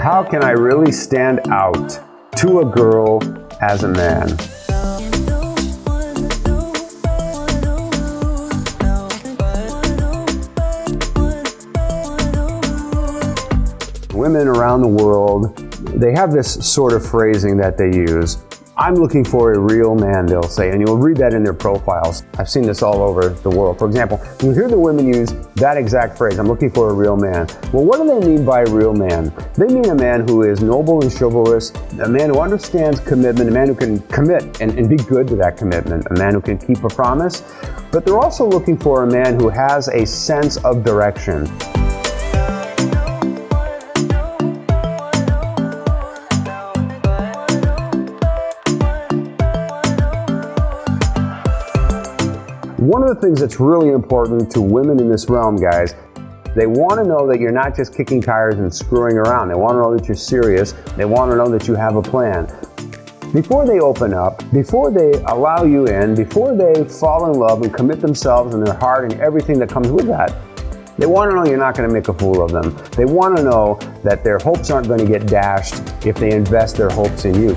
How can I really stand out to a girl as a man? Women around the world, they have this sort of phrasing that they use. I'm looking for a real man, they'll say, and you'll read that in their profiles. I've seen this all over the world. For example, you hear the women use that exact phrase, I'm looking for a real man. Well, what do they mean by a real man? They mean a man who is noble and chivalrous, a man who understands commitment, a man who can commit and be good to that commitment, a man who can keep a promise. But they're also looking for a man who has a sense of direction. One of the things that's really important to women in this realm, guys, they want to know that you're not just kicking tires and screwing around. They want to know that you're serious. They want to know that you have a plan. Before they open up, before they allow you in, before they fall in love and commit themselves and their heart and everything that comes with that, they want to know you're not going to make a fool of them. They want to know that their hopes aren't going to get dashed if they invest their hopes in you.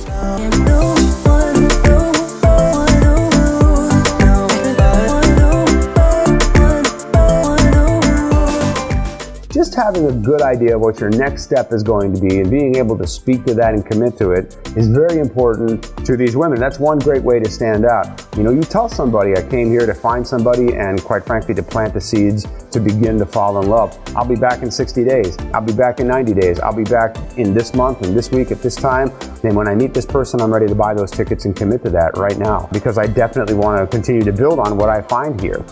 Just having a good idea of what your next step is going to be and being able to speak to that and commit to it is very important to these women. That's one great way to stand out. You know, you tell somebody, I came here to find somebody and quite frankly to plant the seeds to begin to fall in love. I'll be back in 60 days. I'll be back in 90 days. I'll be back in this month and this week at this time. And when I meet this person, I'm ready to buy those tickets and commit to that right now because I definitely want to continue to build on what I find here.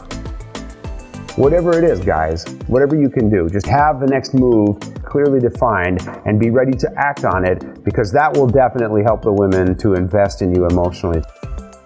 Whatever it is, guys, whatever you can do, just have the next move clearly defined and be ready to act on it because that will definitely help the women to invest in you emotionally.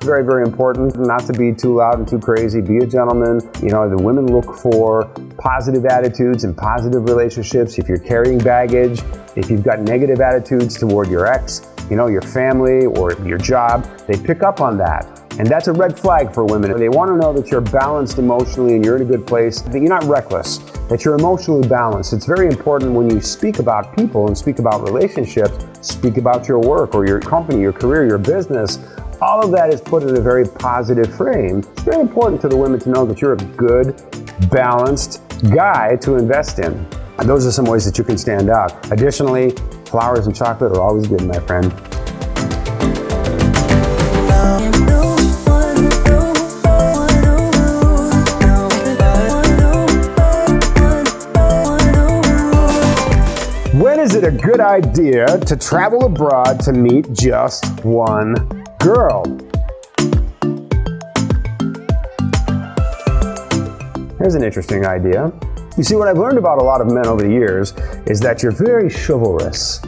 Very, very important not to be too loud and too crazy. Be a gentleman. You know, the women look for positive attitudes and positive relationships. If you're carrying baggage, if you've got negative attitudes toward your ex, you know, your family or your job, they pick up on that. And that's a red flag for women. They want to know that you're balanced emotionally and you're in a good place, that you're not reckless, that you're emotionally balanced. It's very important when you speak about people and speak about relationships, speak about your work or your company, your career, your business. All of that is put in a very positive frame. It's very important to the women to know that you're a good, balanced guy to invest in. And those are some ways that you can stand out. Additionally, flowers and chocolate are always good, my friend. When is it a good idea to travel abroad to meet just one girl? Here's an interesting idea. You see, what I've learned about a lot of men over the years is that you're very chivalrous.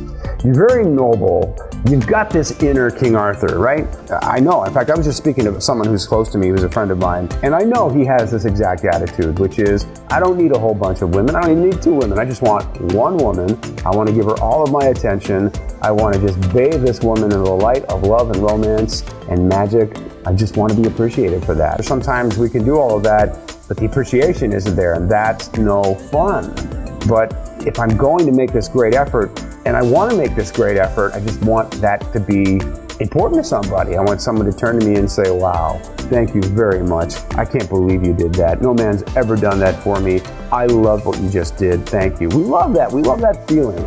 You're very noble. You've got this inner King Arthur, right? I know. In fact, I was just speaking to someone who's close to me, who's a friend of mine, and I know he has this exact attitude, which is, I don't need a whole bunch of women. I don't even need two women. I just want one woman. I want to give her all of my attention. I want to just bathe this woman in the light of love and romance and magic. I just want to be appreciated for that. Sometimes we can do all of that, but the appreciation isn't there, and that's no fun. But if I'm going to make this great effort, and I want to make this great effort, I just want that to be important to somebody. I want someone to turn to me and say, wow, thank you very much. I can't believe you did that. No man's ever done that for me. I love what you just did. Thank you. We love that. We love that feeling.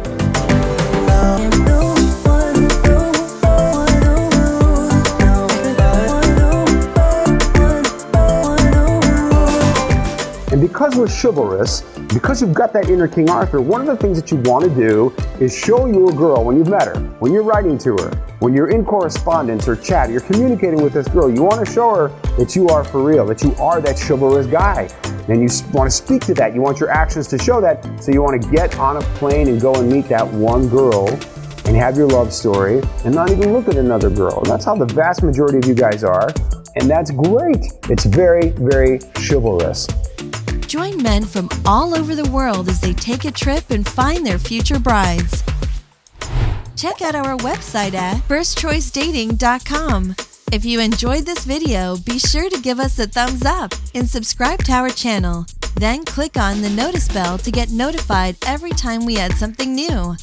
And because we're chivalrous, because you've got that inner King Arthur, one of the things that you want to do is show your girl when you've met her, when you're writing to her, when you're in correspondence or chat, you're communicating with this girl, you want to show her that you are for real, that you are that chivalrous guy. And you want to speak to that. You want your actions to show that. So you want to get on a plane and go and meet that one girl and have your love story and not even look at another girl. And that's how the vast majority of you guys are. And that's great. It's very, very chivalrous. Join men from all over the world as they take a trip and find their future brides. Check out our website at firstchoicedating.com. If you enjoyed this video, be sure to give us a thumbs up and subscribe to our channel. Then click on the notice bell to get notified every time we add something new.